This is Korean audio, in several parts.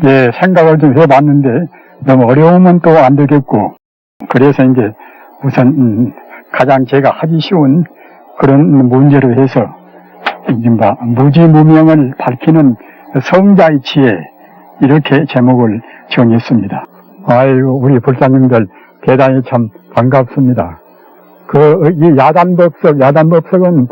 예, 생각을 좀 해봤는데 너무 어려우면 또 안 되겠고, 그래서 이제 우선 가장 제가 하기 쉬운 그런 문제로 해서 이른바 무지무명을 밝히는 성자의 지혜, 이렇게 제목을 정했습니다. 아이고, 우리 불사님들 대단히 참 반갑습니다. 이 야단법석은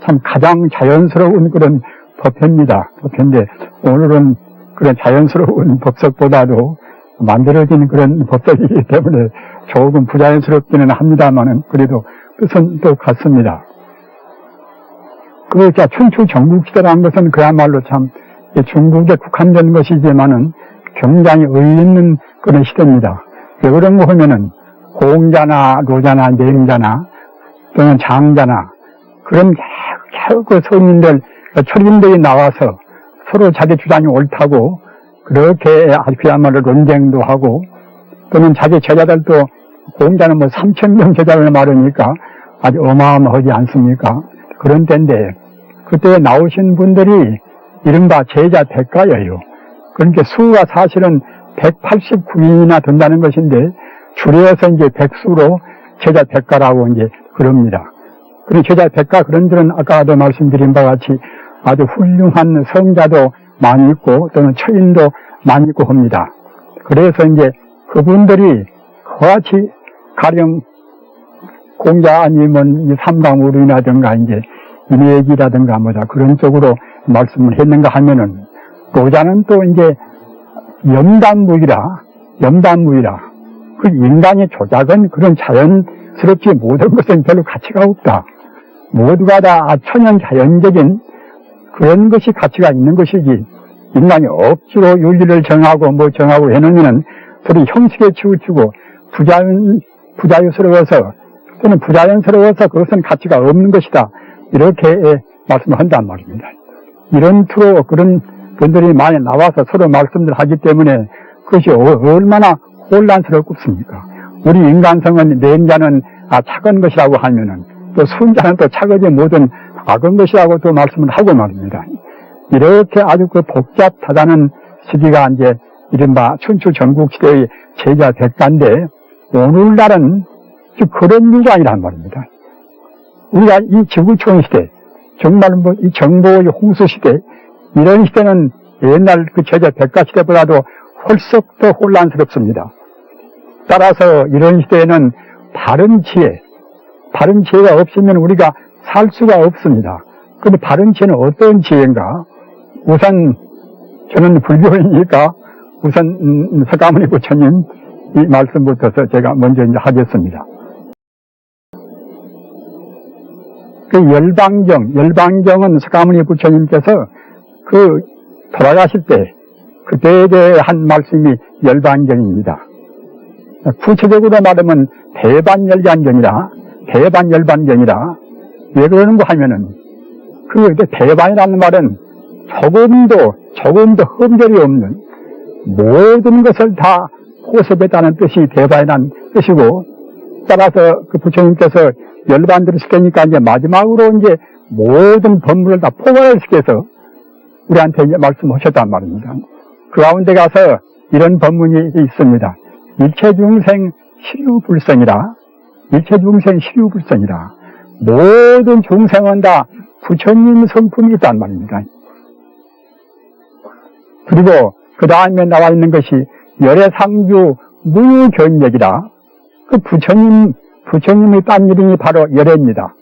참 가장 자연스러운 그런 법회인데 오늘은 그런 자연스러운 법석보다도 만들어진 그런 법석이기 때문에 조금 부자연스럽기는 합니다만은 그래도 뜻은 또 같습니다. 춘추 전국시대라는 것은 그야말로 참 중국에 국한된 것이지만은 굉장히 의미 있는 그런 시대입니다. 왜 그런가 하면은 공자나 노자나 맹자나 또는 장자나 그런 그 성인들, 철인들이 나와서 서로 자기 주장이 옳다고 그렇게 아주 그야말로 논쟁도 하고, 또는 자기 제자들도, 공자는 3,000명 제자를 말하니까 아주 어마어마하지 않습니까? 그런 때인데 그때 나오신 분들이 이른바 제자 백가예요. 그러니까 수가 사실은 189인이나 된다는 것인데 줄여서 이제 백수로 제자 백가라고 이제 그럽니다. 그리고 제자 백가 그런 들은 아까도 말씀드린 바와 같이 아주 훌륭한 성자도 많이 있고 또는 처인도 많이 있고 합니다. 그래서 이제 그분들이 그같이 가령 공자 아니면 삼강우루라든가 이제 인외기라든가 그런 쪽으로 말씀을 했는가 하면은, 노자는 또 이제 염단무이라 그 인간의 조작은 그런 자연스럽지 모든 것은 별로 가치가 없다. 모두가 다 천연자연적인 그런 것이 가치가 있는 것이지, 인간이 억지로 윤리를 정하고 정하고 해놓으면은 서로 형식에 치우치고 부자유스러워서 또는 부자연스러워서 그것은 가치가 없는 것이다, 이렇게 말씀을 한단 말입니다. 이런 투로 그런 분들이 많이 나와서 서로 말씀을 하기 때문에 그것이 얼마나 혼란스럽습니까? 우리 인간성은 맹자는 착한 것이라고 하면은 또 순자는 또 착하지 못한 악한 것이라고 또 말씀을 하고 말입니다. 이렇게 아주 그 복잡하다는 시기가 이제 이른바 춘추 전국시대의 제자 백가인데, 오늘날은 그런 일이 아니란 말입니다. 우리가 이 지구촌 시대, 정말 이 정보의 홍수 시대, 이런 시대는 옛날 그 제자 백가 시대보다도 훨씬 더 혼란스럽습니다. 따라서 이런 시대에는 바른 지혜가 없으면 우리가 살 수가 없습니다. 그런데 바른 지혜는 어떤 지혜인가? 우선 저는 불교이니까 우선 석가모니 부처님 이 말씀부터 제가 먼저 이제 하겠습니다. 그 열방경은 석가모니 부처님께서 그 돌아가실 때 그때에 대해 한 말씀이 열방경입니다. 구체적으로 말하면 대반열반경이라. 왜 그러는가 하면은 그 대반이라는 말은 조금도 흠결이 없는 모든 것을 다 포섭했다는 뜻이 대반이라는 뜻이고, 따라서 그 부처님께서 열반들을 시키니까 이제 마지막으로 이제 모든 법문을 다 포괄을 시켜서 우리한테 이제 말씀하셨단 말입니다. 그 가운데 가서 이런 법문이 있습니다. 일체중생 시류불성이라. 모든 중생은 다 부처님 성품이 있단 말입니다. 그리고 그 다음에 나와 있는 것이 열애상주 무유견력이라. 그 부처님의 딴 이름이 바로 열애입니다.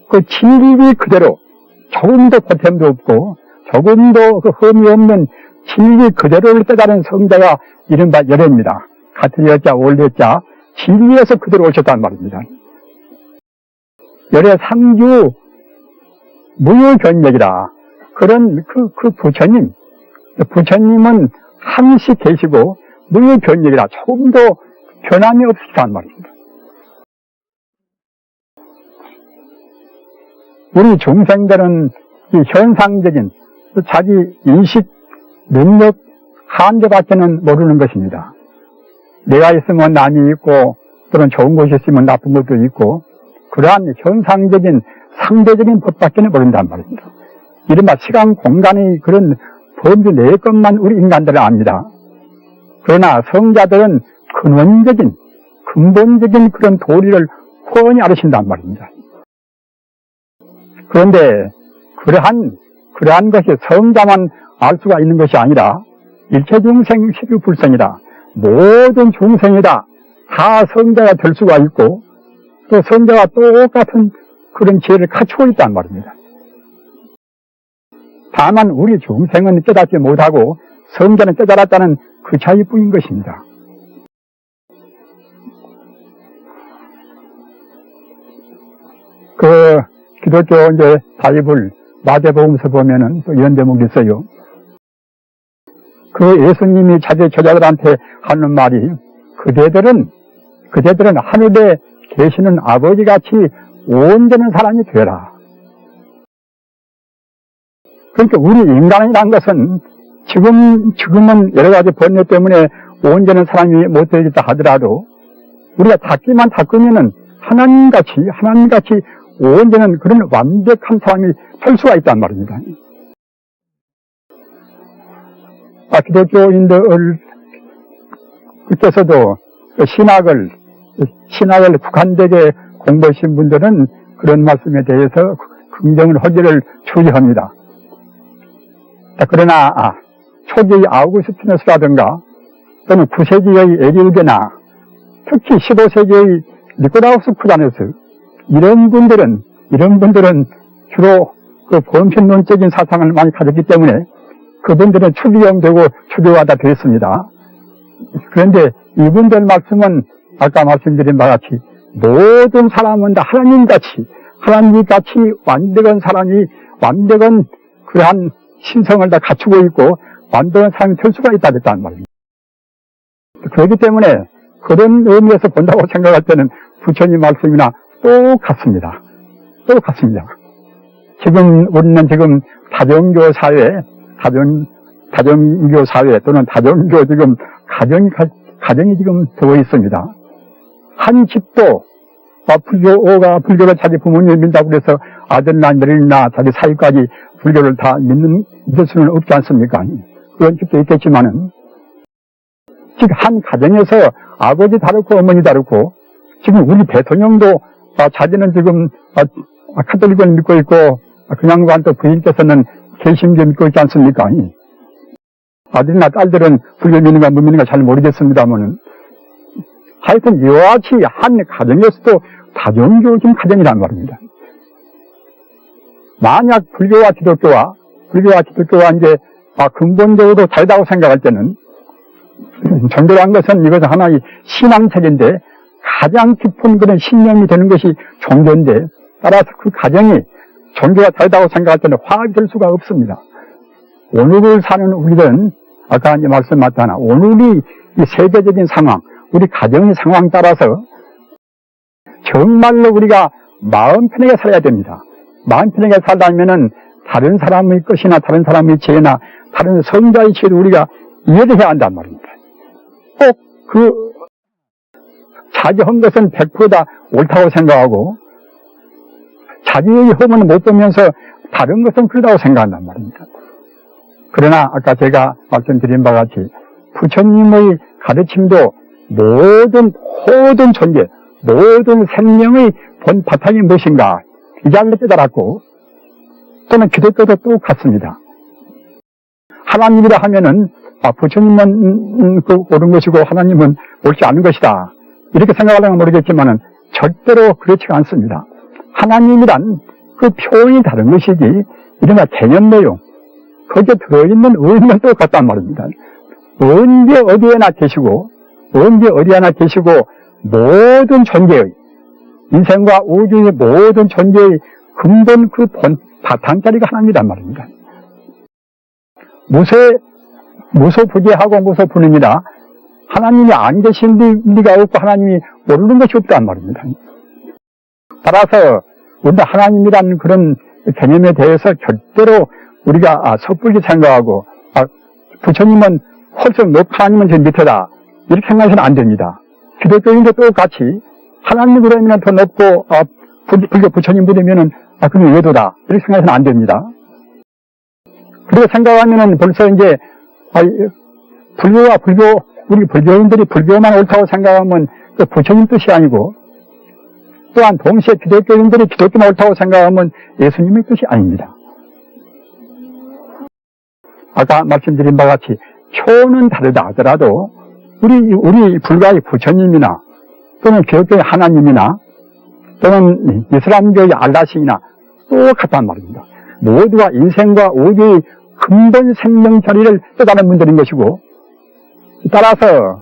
그 진리 그대로 조금도 보탬도 없고 조금도 그 흠이 없는 진리 그대로를 깨달은 성자가 이른바 열애입니다. 같은 여자 올려자 진리에서 그대로 오셨단 말입니다. 열애상주 무유견력이라. 그런 그 부처님은 항시 계시고 무유견력이라 조금도 변함이 없으시단 말입니다. 우리 중생들은 이 현상적인 자기 인식, 능력, 한계밖에는 모르는 것입니다. 내가 있으면 남이 있고 또는 좋은 것이 있으면 나쁜 것도 있고, 그러한 현상적인 상대적인 법밖에는 모른단 말입니다. 이른바 시간 공간의 그런 범주 내 것만 우리 인간들은 압니다. 그러나 성자들은 근본적인 그런 도리를 훤히 알으신단 말입니다. 그런데 그러한 것이 성자만 알 수가 있는 것이 아니라 일체 중생 시류불성이다. 모든 중생이다. 다 성자가 될 수가 있고 또 성자와 똑같은 그런 지혜를 갖추고 있단 말입니다. 다만 우리 중생은 깨닫지 못하고 성자는 깨달았다는 그 차이뿐인 것입니다. 그 기독교 이제 바이블 마태복음서 보면은 또 이런 대목이 있어요. 그 예수님이 자기 제자들한테 하는 말이 그대들은 하늘에 계시는 아버지같이 온전한 사람이 되라. 그러니까 우리 인간이라는 것은 지금은 여러 가지 번뇌 때문에 온전한 사람이 못 되겠다 하더라도 우리가 닦기만 닦으면은 하나님같이 온전한 그런 완벽한 사람이 될 수가 있단 말입니다. 기독교인들께서도 신학을 국한되게 공부하신 분들은 그런 말씀에 대해서 긍정을 하기를 추구합니다. 그러나 초기 아우구스티누스라든가 또는 9세기의 에리우게나 특히 15세기의 니코라우스 쿠자네스 이런 분들은 주로 그 범신론적인 사상을 많이 가졌기 때문에 그분들은 추기용되고 추교하다 되었습니다. 그런데 이분들 말씀은 아까 말씀드린 바와 같이 모든 사람은 다 하나님같이 완벽한 사람이 완벽한 그러한 신성을 다 갖추고 있고 완벽한 사람이 될 수가 있다 됐다는 말입니다. 그렇기 때문에 그런 의미에서 본다고 생각할 때는 부처님 말씀이나 똑같습니다. 우리는 지금 다종교 사회 또는 다종교 지금 가정이 지금 되어 있습니다. 한 집도 불교를 자기 부모님을 믿는다고 그래서 아들나 며느리나 자기 사위까지 불교를 다 믿을 수는 없지 않습니까? 그런 집도 있겠지만은 지금 한 가정에서 아버지 다르고 어머니 다르고 지금 우리 대통령도 자기는 지금 카톨릭을 믿고 있고 그냥관 또 부인께서는 개신교 믿고 있지 않습니까? 아들이나 딸들은 불교 믿는가 못 믿는가 잘 모르겠습니다만은 하여튼 이와 같이 한 가정에서도 다종교적인 가정이란 말입니다. 만약 불교와 기독교와 이제 근본적으로 다르다고 생각할 때는 종교란 것은 이것은 하나의 신앙체계인데 가장 깊은 그런 신념이 되는 것이 종교인데 따라서 그 가정이 종교가 다르다고 생각할 때는 화합이 될 수가 없습니다. 오늘을 사는 우리는 아까 이제 말씀하셨잖아. 오늘이 이 세계적인 상황, 우리 가정의 상황 따라서 정말로 우리가 마음 편하게 살아야 됩니다. 마음 편하게 살려면은 다른 사람의 것이나 다른 사람의 지혜나 다른 성자의 지혜를 우리가 이해를 해야 한단 말입니다. 꼭 자기 한 것은 100%다 옳다고 생각하고 자기의 험은 못 보면서 다른 것은 그러다고 생각한단 말입니다. 그러나 아까 제가 말씀드린 바와 같이 부처님의 가르침도 모든 존재, 모든 생명의 본 바탕이 무엇인가 이 자리를 깨달았고 또는 기독교도 똑같습니다. 하나님이라 하면은 부처님은 옳은 것이고 하나님은 옳지 않은 것이다 이렇게 생각하려면 모르겠지만은 절대로 그렇지가 않습니다. 하나님이란 그 표현이 다른 것이지 이른바 개념 내용 거기에 들어있는 의미는 똑같단 말입니다. 언제 어디에나 계시고 모든 존재의 인생과 우주의 모든 존재의 근본 그 바탕자리가 하나님이란 말입니다. 무소부재하고 무소분입니다. 하나님이 안 계신 리가 없고 하나님이 모르는 것이 없단 말입니다. 따라서 우리가 하나님이란 그런 개념에 대해서 절대로 우리가 섣불리 생각하고 부처님은 훨씬 하나님은 저 밑에다 이렇게 생각해서는 안 됩니다. 기독교인도 똑같이 하나님 그러면 더 높고 불교 부처님 그러면은 그럼 외도다 이렇게 생각해서는 안 됩니다. 그렇게 생각하면은 벌써 이제, 우리 불교인들이 불교만 옳다고 생각하면 그 부처님 뜻이 아니고, 또한 동시에 기독교인들이 기독교만 옳다고 생각하면 예수님의 뜻이 아닙니다. 아까 말씀드린 바와 같이 표는 다르다 하더라도 우리 불가의 부처님이나 또는 기독교의 하나님이나 또는 이슬람교의 알라신이나 똑같단 말입니다. 모두가 인생과 우주의 근본 생명 자리를 뜻하는 분들인 것이고, 따라서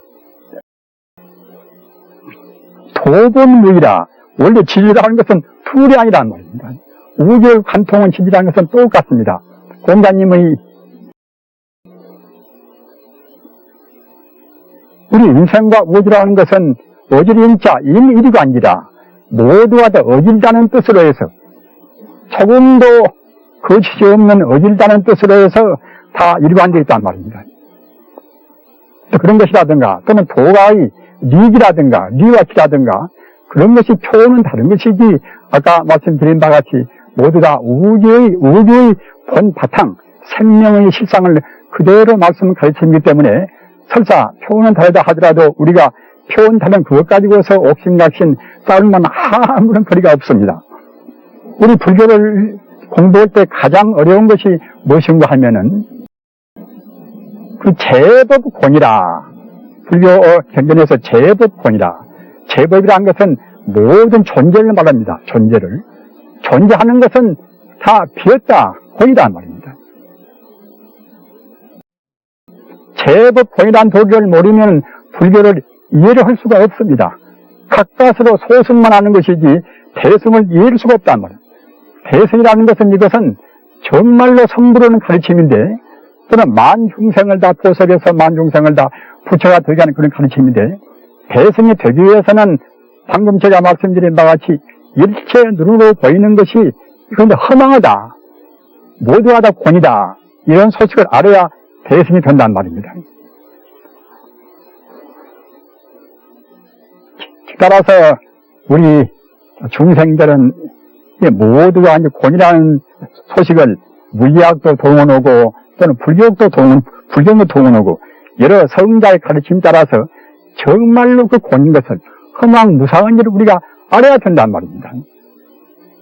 도본무이라, 원래 진리라는 것은 툴이 아니란 말입니다. 우주의 관통은 진리라는 것은 똑같습니다. 공자님의 우리 인생과 우주라는 것은 어질인자 임일이가 아니라 모두가 다 어질다는 뜻으로 해서, 조금도 거짓이 없는 어질다는 뜻으로 해서 다 일관되어 있단 말입니다. 그런 것이라든가 또는 도가의 리기라든가 리와키라든가 그런 것이 표현은 다른 것이지, 아까 말씀드린 바와 같이 모두 다 우주의 본 바탕 생명의 실상을 그대로 말씀을 가르치기 때문에 설사 표현은 다르다 하더라도 우리가 표현 다른 그것 가지고서 옥신각신 싸울 만한 아무런 거리가 없습니다. 우리 불교를 공부할 때 가장 어려운 것이 무엇인가 하면은 그 제법권이라, 불교 경전에서 제법권이라, 제법이라는 것은 모든 존재를 말합니다. 존재를. 존재하는 것은 다 비었다, 권이다 말입니다. 제법권이라는 도리를 모르면 불교를 이해를 할 수가 없습니다. 가까스로 소승만 하는 것이지 대승을 이해할 수가 없단 말이에요. 대승이라는 것은 이것은 정말로 성부르는 가르침인데, 또는 만중생을 다 포섭해서 만중생을 다 부처가 되게 하는 그런 가르침인데, 대승이 되기 위해서는 방금 제가 말씀드린 바와 같이 일체 눈으로 보이는 것이 이건 허망하다, 모두가 다 권이다, 이런 소식을 알아야 대승이 된단 말입니다. 따라서 우리 중생들은 모두가 이제 권이라는 소식을 무의학도 동원하고 또는 불교도 동원하고 여러 성자의 가르침 따라서 정말로 그 권인 것을 허망무상한 일을 우리가 알아야 된단 말입니다.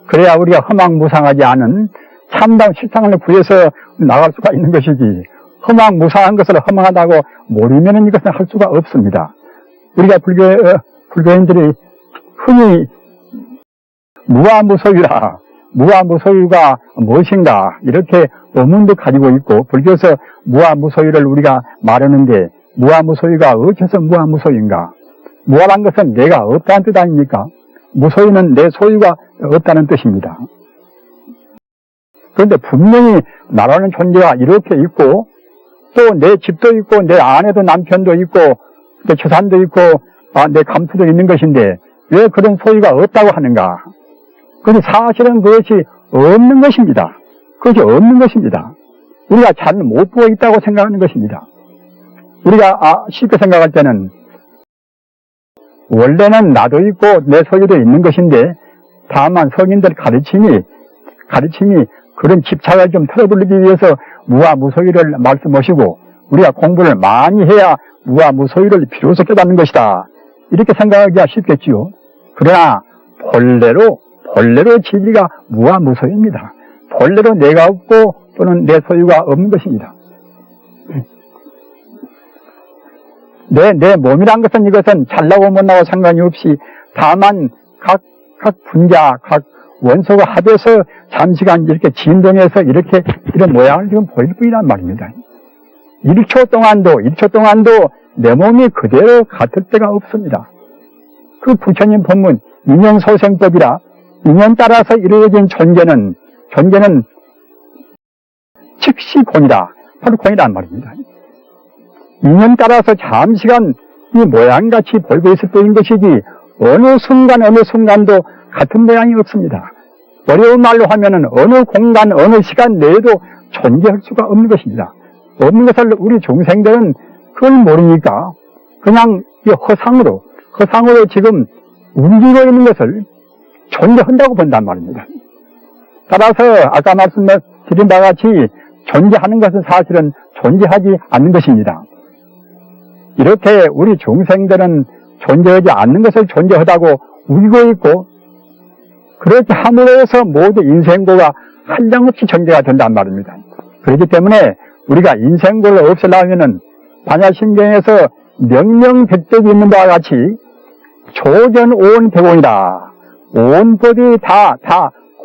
그래야 우리가 허망무상하지 않은 참다운 실상을 구해서 나갈 수가 있는 것이지, 허망무상한 것을 허망하다고 모르면 이것은 할 수가 없습니다. 우리가 불교인들이 흔히 무아무소유라, 무아무소유가 무엇인가 이렇게 의문도 가지고 있고, 불교에서 무아무소유를 우리가 말하는데 무아무소유가 어째서 무아무소유인가? 무아란 것은 내가 없다는 뜻 아닙니까? 무소유는 내 소유가 없다는 뜻입니다. 그런데 분명히 나라는 존재가 이렇게 있고, 또 내 집도 있고 내 아내도 남편도 있고 내 재산도 있고 내 감투도 있는 것인데 왜 그런 소유가 없다고 하는가? 그런데 사실은 그것이 없는 것입니다. 그것이 없는 것입니다. 우리가 잘 못 보고 있다고 생각하는 것입니다. 우리가 쉽게 생각할 때는 원래는 나도 있고 내 소유도 있는 것인데, 다만 성인들 가르침이 그런 집착을 좀 털어버리기 위해서 무아무소유를 말씀하시고, 우리가 공부를 많이 해야 무아무소유를 비로소 깨닫는 것이다, 이렇게 생각하기가 쉽겠지요. 그러나 본래로 진리가 무아무소유입니다. 본래로 내가 없고 또는 내 소유가 없는 것입니다. 내 몸이란 것은 이것은 잘나고 못나고 상관이 없이 다만 각 분자, 각 원소가 합해서 잠시간 이렇게 진동해서 이런 모양을 지금 보일 뿐이란 말입니다. 1초 동안도 내 몸이 그대로 같을 때가 없습니다. 그 부처님 법문 인연소생법이라, 인연 따라서 이루어진 존재는 즉시 공이다, 바로 공이란 말입니다. 인연 따라서 잠시간 이 모양같이 보이고 있을 뿐인 것이지 어느 순간도 같은 모양이 없습니다. 어려운 말로 하면은 어느 공간, 어느 시간 내에도 존재할 수가 없는 것입니다. 없는 것을 우리 중생들은 그걸 모르니까 그냥 이 허상으로 지금 움직이고 있는 것을 존재한다고 본단 말입니다. 따라서 아까 말씀드린 바와 같이 존재하는 것은 사실은 존재하지 않는 것입니다. 이렇게 우리 중생들은 존재하지 않는 것을 존재하다고 울고 있고, 그렇게 함으로써 모두 인생고가 한량없이 전개가 된단 말입니다. 그렇기 때문에 우리가 인생고를 없애려면은 반야심경에서 명명백백이 있는 바와 같이 조전 온 대공이다. 온 법이 다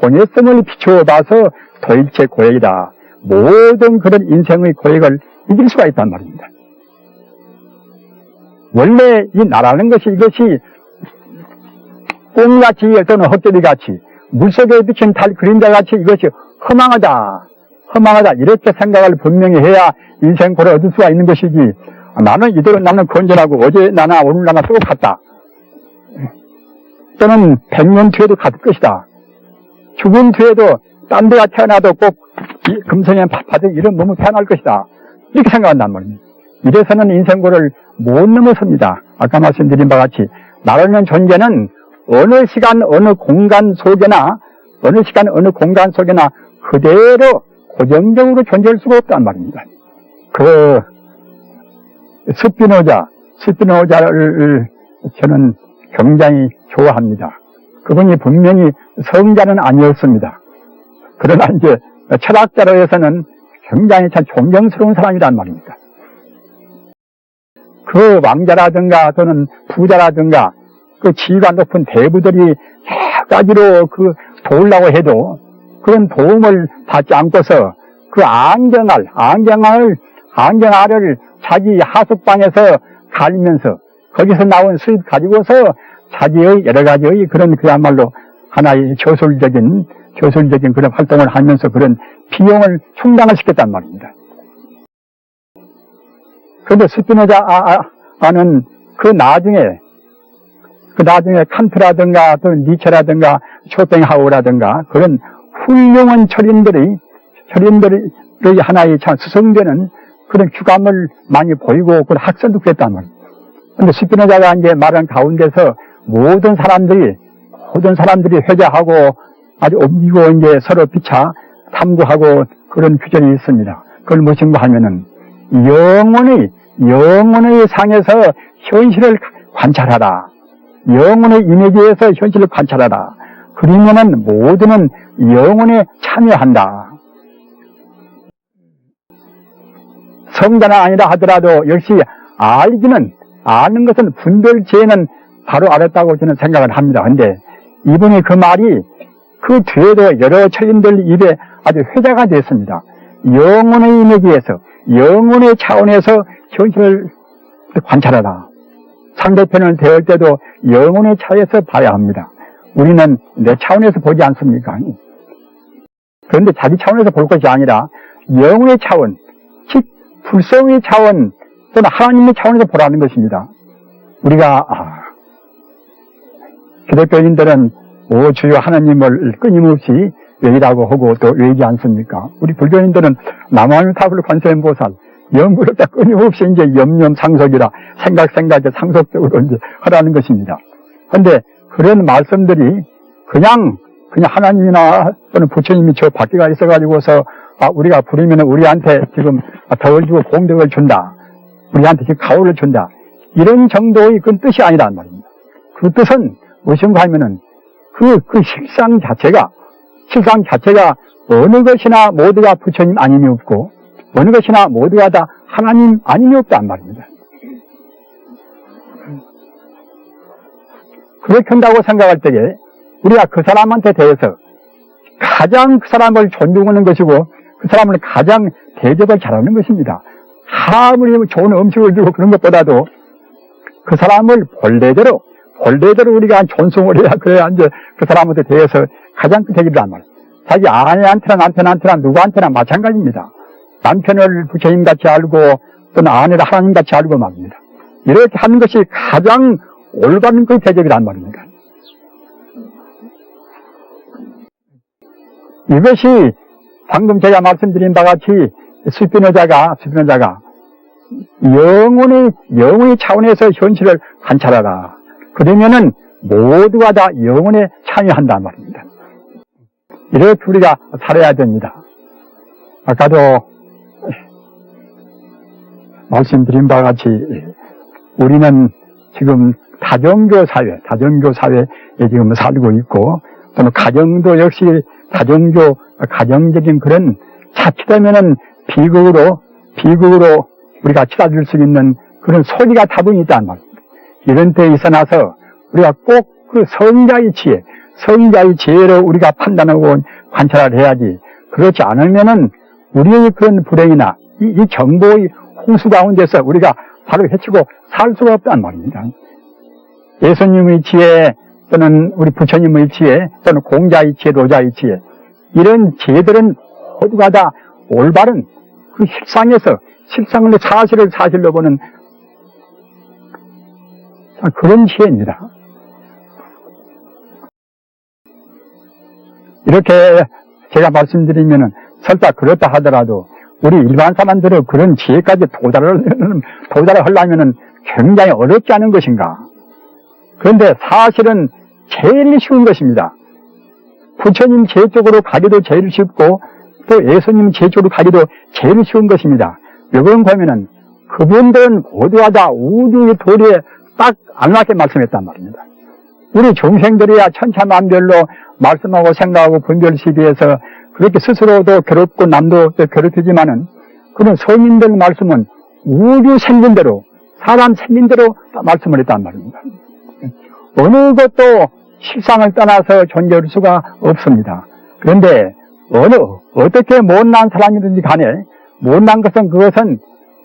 고뇌성을 비추어 봐서 도일체 고액이다. 모든 그런 인생의 고액을 이길 수가 있단 말입니다. 원래 이 나라는 것이 이것이 꽁같이 또는 헛개비같이 물속에 비친 달 그림자같이 이것이 허망하다 이렇게 생각을 분명히 해야 인생고를 얻을 수가 있는 것이지, 나는 이대로 나는 건전하고 어제 나나 오늘 나나 똑같다, 또는 100년 뒤에도 같을 것이다, 죽은 뒤에도 딴 데가 태어나도 꼭 금성에 바득 이런 몸을 태어날 것이다, 이렇게 생각한단 말입니다. 이래서는 인생고를 못 넘어섭니다. 아까 말씀드린 바와 같이 나라는 존재는 어느 시간 어느 공간 속에나 그대로 고정적으로 존재할 수가 없단 말입니다. 그 스피노자를 저는 굉장히 좋아합니다. 그분이 분명히 성자는 아니었습니다. 그러나 이제 철학자로 해서는 굉장히 참 존경스러운 사람이란 말입니다. 그 왕자라든가 또는 부자라든가 그 지위가 높은 대부들이 여러 가지로 그 도우려고 해도 그런 도움을 받지 않고서 그 안경알을 자기 하숙방에서 갈면서 거기서 나온 수입 가지고서 자기의 여러 가지의 그런 그야말로 하나의 저술적인 그런 활동을 하면서 그런 비용을 충당을 시켰단 말입니다. 그런데 스피노자는 그 나중에 칸트라든가 또 니체라든가 쇼팽하우라든가 그런 훌륭한 철인들의 하나의 참 수성되는 그런 규감을 많이 보이고 그런 학설도 그랬단 말이에요. 그런데 스피노자가 이제 말한 가운데서 모든 사람들이 회자하고 아주 옮기고 이제 서로 피차 탐구하고 그런 규정이 있습니다. 그걸 무엇인가 하면은 영혼의 상에서 현실을 관찰하라. 영혼의 이미지에서 현실을 관찰하라. 그러면은 모두는 영혼에 참여한다. 성자는 아니라 하더라도 역시 아는 것은 분별지에는 바로 알았다고 저는 생각을 합니다. 그런데 이분이 그 말이 그 뒤에도 여러 철인들 입에 아주 회자가 됐습니다. 영혼의 이미지에서, 영혼의 차원에서 현실을 관찰하라. 상대편을 대할 때도 영혼의 차원에서 봐야 합니다. 우리는 내 차원에서 보지 않습니까? 그런데 자기 차원에서 볼 것이 아니라 영혼의 차원, 즉 불성의 차원 또는 하나님의 차원에서 보라는 것입니다. 우리가 기독교인들은 오 주여 하나님을 끊임없이 외이라고 하고 또 외이지 않습니까? 우리 불교인들은 남아유타불 관세음보살 염불을 딱 끊임없이 이제 염염상속이라 생각에 상속적으로 이제 하라는 것입니다. 그런데 그런 말씀들이 그냥 하나님이나 또는 부처님이 저 밖에가 있어가지고서 우리가 부르면 우리한테 지금 덕을 주고 공덕을 준다. 우리한테 지금 가호를 준다. 이런 정도의 그런 뜻이 아니란 말입니다. 그 뜻은 무엇인가 하면은 그 실상 자체가 어느 것이나 모두가 부처님 아님이 없고 어느 것이나 모두가 다 하나님 아님이 없단 말입니다. 그렇게 한다고 생각할 때에 우리가 그 사람한테 대해서 가장 그 사람을 존중하는 것이고 그 사람을 가장 대접을 잘하는 것입니다. 아무리 좋은 음식을 주고 그런 것보다도 그 사람을 본래대로 우리가 존중을 해야 그래야 이제 그 사람한테 대해서 가장 대접이란 말이에요. 자기 아내한테나 남편한테나 누구한테나 마찬가지입니다. 남편을 부처님같이 알고 또는 아내를 하나님같이 알고 말입니다. 이렇게 하는 것이 가장 올바른 그 대접이란 말입니다. 이것이 방금 제가 말씀드린 바와 같이 스피노자가 영혼의 차원에서 현실을 관찰하라. 그러면은 모두가 다 영혼에 참여한단 말입니다. 이렇게 우리가 살아야 됩니다. 아까도 말씀드린 바와 같이 우리는 지금 다종교 사회에 지금 살고 있고, 또는 가정도 역시 가정적인 그런 자칫하면은 비극으로 우리가 치닫을 수 있는 그런 소리가 다분히 있단 말입니다. 이런 때에 있어나서 우리가 꼭 그 성자의 지혜로 우리가 판단하고 관찰을 해야지, 그렇지 않으면은 우리의 그런 불행이나 이 정보의 홍수 가운데서 우리가 바로 헤치고 살 수가 없단 말입니다. 예수님의 지혜, 또는 우리 부처님의 지혜, 또는 공자의 지혜, 로자의 지혜, 이런 지혜들은 모두가 다 올바른 그 실상으로 사실을 사실로 보는 그런 지혜입니다. 이렇게 제가 말씀드리면은 설사 그렇다 하더라도 우리 일반 사람들은 그런 지혜까지 도달하려면은 굉장히 어렵지 않은 것인가. 그런데 사실은 제일 쉬운 것입니다. 부처님 지혜 쪽으로 가기도 제일 쉽고, 또 예수님 지혜 쪽으로 가기도 제일 쉬운 것입니다. 왜 그런가 하면은 그분들은 모두가 다 우주의 도리에 딱 알맞게 말씀했단 말입니다. 우리 중생들이야 천차만별로 말씀하고 생각하고 분별시비해서 그렇게 스스로도 괴롭고 남도 괴롭히지만은, 그런 성인들 말씀은 우주 생긴 대로, 사람 생긴 대로 말씀을 했단 말입니다. 어느 것도 실상을 떠나서 존재할 수가 없습니다. 그런데 어떻게 못난 사람이든지 간에, 못난 것은 그것은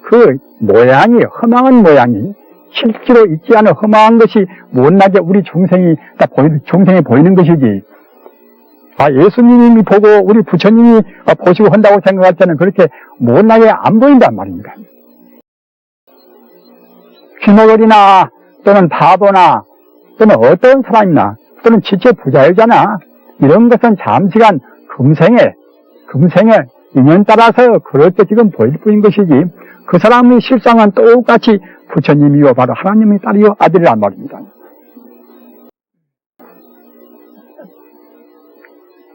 그 모양이, 험한 모양이 실제로 있지 않은 험한 것이 못나게 우리 중생이 보이는 것이지, 예수님이 보고 우리 부처님이 보시고 한다고 생각할 때는 그렇게 못나게 안 보인단 말입니다. 귀머거리나 또는 바보나 또는 어떤 사람이나 또는 지체 부자유자나 이런 것은 잠시간 금생에 인연 따라서 그렇게 지금 보일 뿐인 것이지, 그 사람의 실상은 똑같이 부처님이요 바로 하나님의 딸이요 아들이란 말입니다.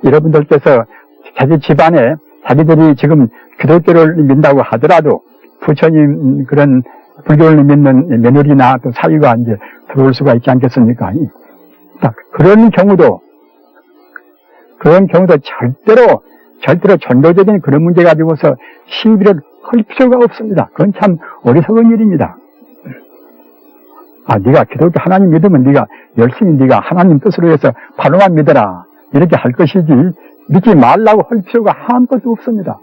여러분들께서 자기 집안에 자기들이 지금 기독교를 믿는다고 하더라도 부처님 그런 불교를 믿는 며느리나 또 사위가 이제 들어올 수가 있지 않겠습니까? 그런 경우도 절대로 전도적인 그런 문제 가지고서 시비를 할 필요가 없습니다. 그건 참 어리석은 일입니다. 네가 기독교 하나님 믿으면 네가 열심히 네가 하나님 뜻으로 해서 바로만 믿어라, 이렇게 할 것이지 믿지 말라고 할 필요가 아무것도 없습니다.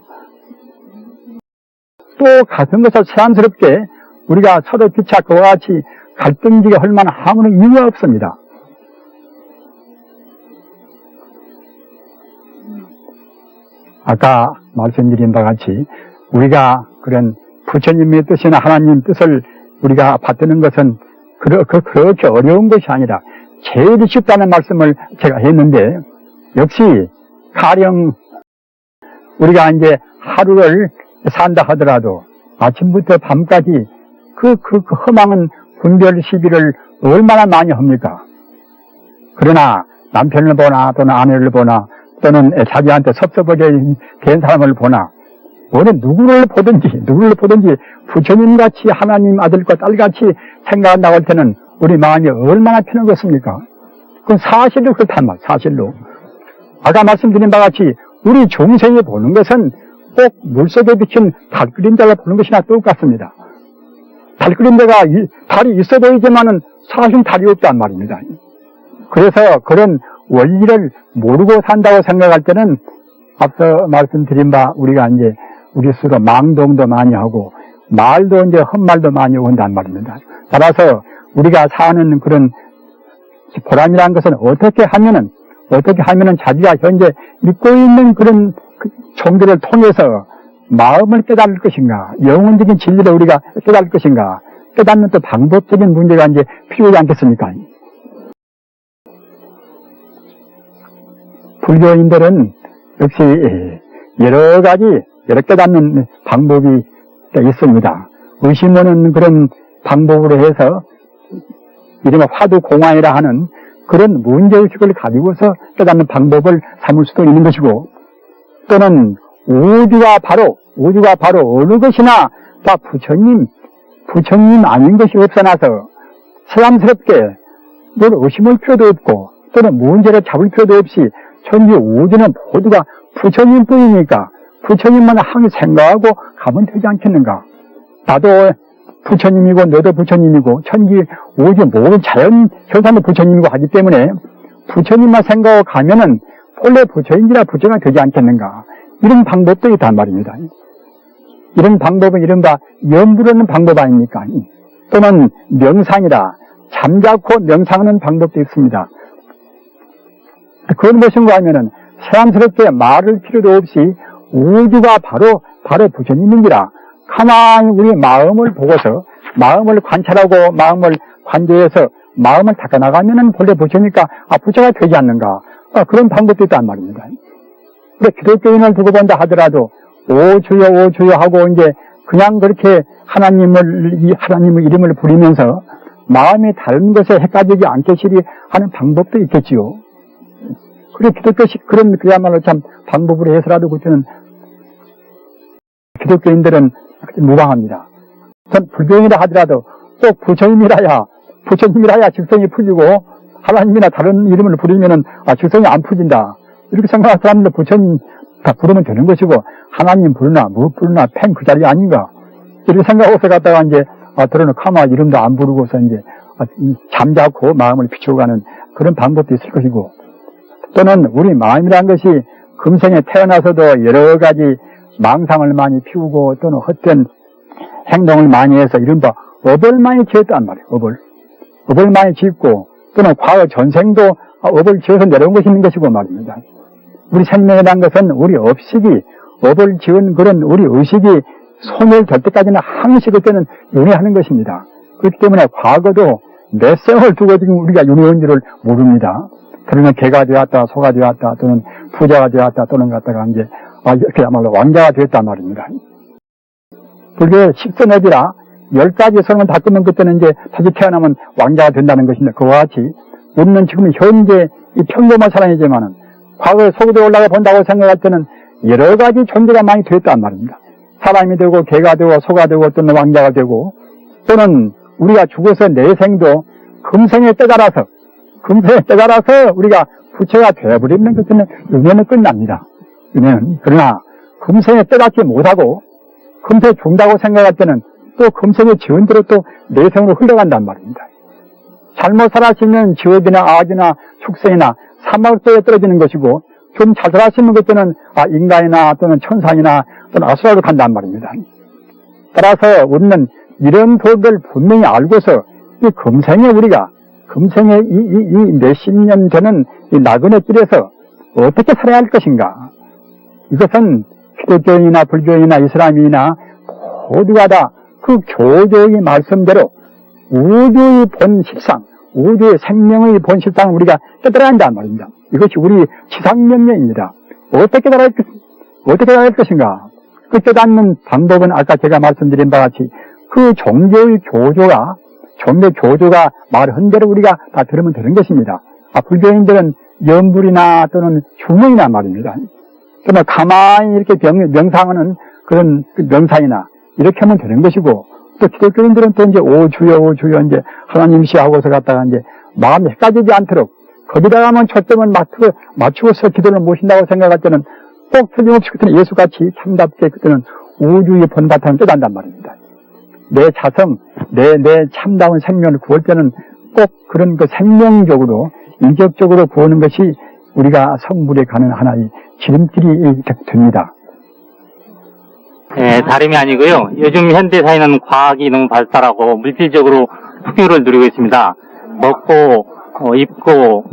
또 같은 것을 새삼스럽게 우리가 서로 피차 그와 같이 갈등지게 할 만한 아무런 이유가 없습니다. 아까 말씀드린 바와 같이 우리가 그런 부처님의 뜻이나 하나님 뜻을 우리가 받드는 것은 그렇게 어려운 것이 아니라 제일 쉽다는 말씀을 제가 했는데, 역시 가령 우리가 이제 하루를 산다 하더라도 아침부터 밤까지 그 허망한 분별 시비를 얼마나 많이 합니까? 그러나 남편을 보나 또는 아내를 보나 또는 자기한테 섭섭하게 된 사람을 보나, 어느 누구를 보든지 부처님같이 하나님 아들과 딸같이 생각한다고 할 때는 우리 마음이 얼마나 편하겠습니까? 그건 사실로 그렇단 말, 사실로. 아까 말씀드린 바와 같이 우리 중생이 보는 것은 꼭 물속에 비친 달그림자를 보는 것이나 똑같습니다. 달그림자가 달이 있어 보이지만은 사실 달이 없단 말입니다. 그래서 그런 원리를 모르고 산다고 생각할 때는 앞서 말씀드린 바 우리가 이제 우리 스스로 망동도 많이 하고 말도 이제 헛말도 많이 온단 말입니다. 따라서 우리가 사는 그런 보람이라는 것은 어떻게 하면은 자기가 현재 믿고 있는 그런 종교를 통해서 마음을 깨달을 것인가, 영혼적인 진리를 우리가 깨달을 것인가, 깨닫는 또 방법적인 문제가 이제 필요하지 않겠습니까? 불교인들은 역시 여러 깨닫는 방법이 있습니다. 의심하는 그런 방법으로 해서 이른바 화두공안이라 하는 그런 문제의식을 가지고서 깨닫는 방법을 삼을 수도 있는 것이고, 또는 우주가 바로 어느 것이나 다 부처님 부처님 아닌 것이 없어나서 새삼스럽게 뭘 의심할 필요도 없고 또는 문제를 잡을 필요도 없이 천지 우주는 모두가 부처님뿐이니까 부처님만 항상 생각하고 가면 되지 않겠는가. 나도 부처님이고 너도 부처님이고 천지 우주 모든 자연 현상도 부처님이고 하기 때문에 부처님만 생각하고 가면은 본래 부처인지라 부처가 되지 않겠는가. 이런 방법도 있단 말입니다. 이런 방법은 이른바 염불하는 방법 아닙니까? 또는 명상이라 잠자코 명상하는 방법도 있습니다. 그건 무엇인가 하면은 새삼스럽게 말할 필요도 없이 우주가 바로 부처님인지라 가만히 우리 마음을 보고서 마음을 관찰하고 마음을 관조해서 마음을 닦아나가면은 본래 부처니까 부처가 되지 않는가. 그런 방법도 있단 말입니다. 근데 기독교인을 두고 본다 하더라도 오주여 오주여 하고 이제 그냥 그렇게 하나님의 이름을 부리면서 마음이 다른 것에 헷갈리지 않겠으리 하는 방법도 있겠지요. 그리고 기독교식 그런 그야말로 참 방법으로 해서라도 그때는 기독교인들은 무방합니다. 전 불교인이라 하더라도 꼭 부처님이라야 직성이 풀리고 하나님이나 다른 이름을 부르면은 직성이 안 풀린다. 이렇게 생각하는 사람들 부처님 다 부르면 되는 것이고 하나님 부르나 뭐 부르나 팽 그 자리 아닌가. 이렇게 생각하고서 갔다가 이제 들어놓고 가마 이름도 안 부르고서 이제 잠자코 마음을 비추어가는 그런 방법도 있을 것이고 또는 우리 마음이라는 것이 금생에 태어나서도 여러 가지 망상을 많이 피우고 또는 헛된 행동을 많이 해서 이른바 업을 많이 지었단 말이에요. 업을 많이 짓고 또는 과거 전생도 업을 지어서 내려온 것이 있는 것이고 말입니다. 우리 생명이라는 것은 우리 업을 지은 그런 우리 의식이 소멸될 때까지는 항시 그때는 윤회하는 것입니다. 그렇기 때문에 과거도 몇 생을 두고 지금 우리가 윤회한 줄을 모릅니다. 그러면 개가 되었다, 소가 되었다, 또는 부자가 되었다, 또는 갖다가 이제 이렇게야말로 왕자가 되었단 말입니다. 불교의 십선업이라 10가지 선을 다 끊는 그때는 이제 다시 태어나면 왕자가 된다는 것인데 그와 같이 우리는 지금 현재 이 평범한 사람이지만은 과거에 속으로 올라가 본다고 생각할 때는 여러 가지 존재가 많이 되었단 말입니다. 사람이 되고 개가 되고 소가 되고 또는 왕자가 되고 또는 우리가 죽어서 내생도 금생에 깨달아서 우리가 부처가 되어버리면 그때는 은혜는 끝납니다. 은혜는. 그러나 금생에 깨닫지 못하고 금세 죽는다고 생각할 때는 또 금생에 지은 대로 또 내생으로 흘러간단 말입니다. 잘못 살았으면 지옥이나 악이나 축생이나 사막도에 떨어지는 것이고 좀 잘 살았으면 그때는 인간이나 또는 천상이나 또는 아수라로 간단 말입니다. 따라서 우리는 이런 법을 분명히 알고서 이 금생에 이 몇십 년 되는 이 나그네 길에서 어떻게 살아야 할 것인가. 이것은 기독교인이나 불교인이나 이슬람인이나 모두가 다 그 교조의 말씀대로 우주의 본실상, 우주의 생명의 본실상을 우리가 깨달아야 한단 말입니다. 이것이 우리 지상명령입니다. 어떻게 깨달아야 할 것인가? 그 깨닫는 방법은 아까 제가 말씀드린 바와 같이 그 종교의 종교 교조가 말한 대로 우리가 다 들으면 되는 것입니다. 불교인들은 염불이나 또는 휴문이나 말입니다. 또는 가만히 이렇게 명상하는 그런 명상이나 이렇게 하면 되는 것이고 또 기독교인들은 또 이제 오주여 이제 하나님시 하고서 갔다가 이제 마음이 헷갈리지 않도록 거기다가만 초점을 맞추고서 기도를 모신다고 생각할 때는 꼭 틀림없이 그때는 예수같이 참답게 그때는 우주의 본바탕을 깨닫는단 말입니다. 내 자성, 내 참다운 생명을 구할 때는 꼭 그런 그 생명적으로, 인격적으로 구하는 것이 우리가 성불에 가는 하나의 지름길이 됩니다. 네, 다름이 아니고요. 요즘 현대 사회는 과학이 너무 발달하고 물질적으로 풍요를 누리고 있습니다. 먹고, 입고,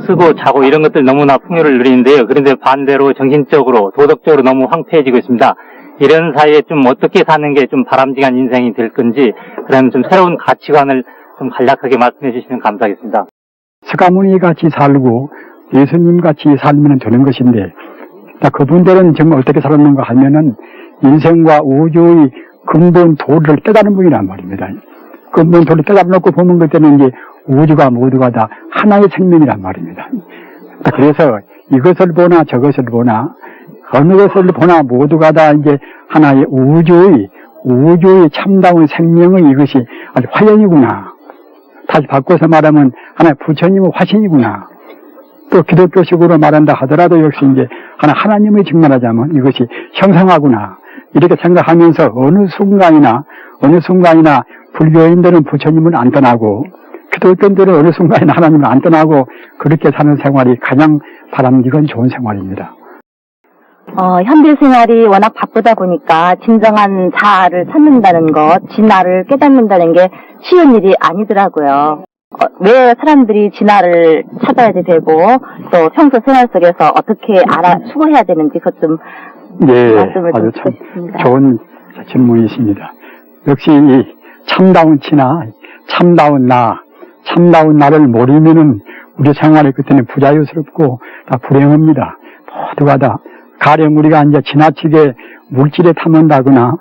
쓰고, 자고 이런 것들 너무나 풍요를 누리는데요. 그런데 반대로 정신적으로, 도덕적으로 너무 황폐해지고 있습니다. 이런 사이에 좀 어떻게 사는 게 좀 바람직한 인생이 될 건지, 그런 좀 새로운 가치관을 좀 간략하게 말씀해 주시면 감사하겠습니다. 서가모니 같이 살고 예수님 같이 살면 되는 것인데, 그분들은 정말 어떻게 살았는가 하면은 인생과 우주의 근본 도리를 깨달은 분이란 말입니다. 근본 도리를 깨달아놓고 보면 그때는 이제 우주가 모두가 다 하나의 생명이란 말입니다. 그래서 이것을 보나 저것을 보나 어느 것을 보나 모두가 다 이제 하나의 우주의 우주의 참다운 생명의 이것이 아주 화연이구나. 다시 바꿔서 말하면 하나의 부처님의 화신이구나. 또 기독교식으로 말한다 하더라도 역시 이제 하나님의 직면하자면 이것이 형상하구나. 이렇게 생각하면서 어느 순간이나 불교인들은 부처님은 안 떠나고 기독교인들은 어느 순간이나 하나님을 안 떠나고 그렇게 사는 생활이 가장 바람직한 좋은 생활입니다. 현대 생활이 워낙 바쁘다 보니까 진정한 자아를 찾는다는 것, 진화를 깨닫는다는 게 쉬운 일이 아니더라고요. 왜 사람들이 진화를 찾아야 되고 또 평소 생활 속에서 어떻게 수고해야 되는지 그것 좀 말씀을 좀 아주 드리겠습니다. 좋은 질문이십니다. 역시 이 참다운 진화, 참다운 나를 모르면은 우리 생활이 그때는 부자유스럽고 다 불행합니다. 모두가 다 가령 우리가 이제 지나치게 물질에 탐한다거나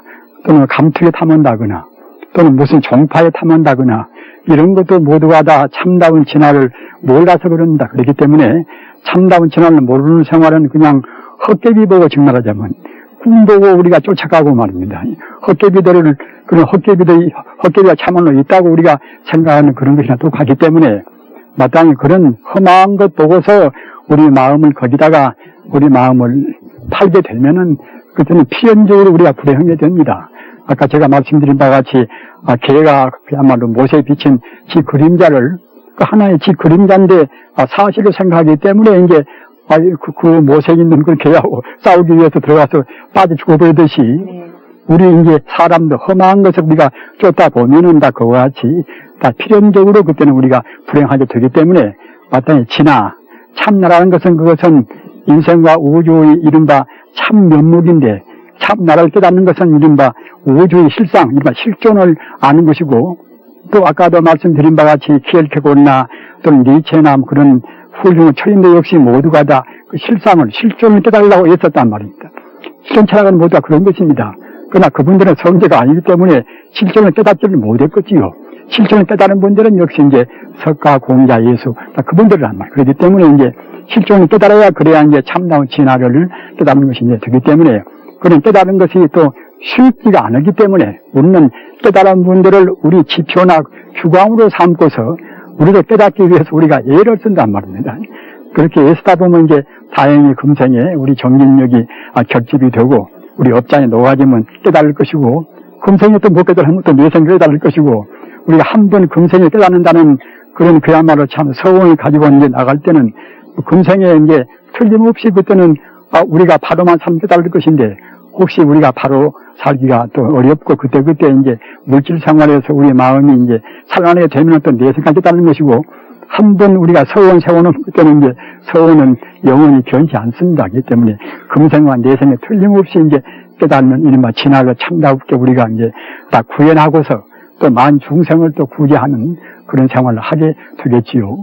또는 감투에 탐한다거나 또는 무슨 종파에 탐한다거나 이런 것도 모두가 다 참다운 진화를 몰라서 그런다. 그렇기 때문에 참다운 진화를 모르는 생활은 그냥 헛개비 보고 직말하자면 꿈 보고 우리가 쫓아가고 말입니다. 그런 헛개비가 참으로 있다고 우리가 생각하는 그런 것이나 똑같기 때문에 마땅히 그런 험한 것 보고서 우리 마음을 거기다가 우리 마음을 팔게 되면은 그때는 필연적으로 우리가 불행하게 됩니다. 아까 제가 말씀드린 바와 같이 개가 그야말로 못에 비친 지 그림자를 그 하나의 지 그림자인데 사실을 생각하기 때문에 이제 그 못에 있는 그 개하고 싸우기 위해서 들어가서 빠져 죽어버리듯이 우리 이제 사람도 험한 것을 우리가 쫓다 보면은 다 그와 같이 다 필연적으로 그때는 우리가 불행하게 되기 때문에 마땅히 진화, 참나라는 것은 그것은 인생과 우주의 이른바 참 면목인데 참나를 깨닫는 것은 이른바 우주의 실상, 이른바 실존을 아는 것이고 또 아까도 말씀드린 바와 같이 키엘케고르나 또는 니체나 그런 훌륭한 초인들 역시 모두가 다 그 실존을 깨달으려고 애썼단 말입니다. 실존 철학은 모두가 그런 것입니다. 그러나 그분들은 성제가 아니기 때문에 실존을 깨닫지를 못했겠지요. 실존을 깨달은 분들은 역시 이제 석가, 공자, 예수, 그분들이란 말이에요. 그렇기 때문에 이제 실존을 깨달아야 그래야 이제 참다운 진화를 깨닫는 것이 이제 되기 때문에 그런 깨달은 것이 또 쉽지가 않기 때문에 우리는 깨달은 분들을 우리 지표나 규광으로 삼고서 우리를 깨닫기 위해서 우리가 애를 쓴단 말입니다. 그렇게 애쓰다 보면 이제 다행히 금생에 우리 정진력이 결집이 되고 우리 업장에 녹아지면 깨달을 것이고 금생에 또 못 깨달으면 또 내생에 깨달을 것이고 우리가 한 번 금생에 깨닫는다는 그런 그야말로 참 서원을 가지고 이제 나갈 때는 금생에 이제 틀림없이 그때는 우리가 바로만 살면 깨달을 것인데 혹시 우리가 바로 살기가 또 어렵고 그때 이제 물질 생활에서 우리 마음이 이제 살아나게 되면 또 내생까지 깨달는 것이고 한 번 우리가 서원 세우는 그때는 이제 서원은 영원히 변치 않습니다. 그렇기 때문에 금생과 내생에 틀림없이 이제 깨닫는 이른바 진화를 참다롭게 우리가 이제 다 구현하고서 또 만 중생을 또 구제하는 그런 생활을 하게 되겠지요.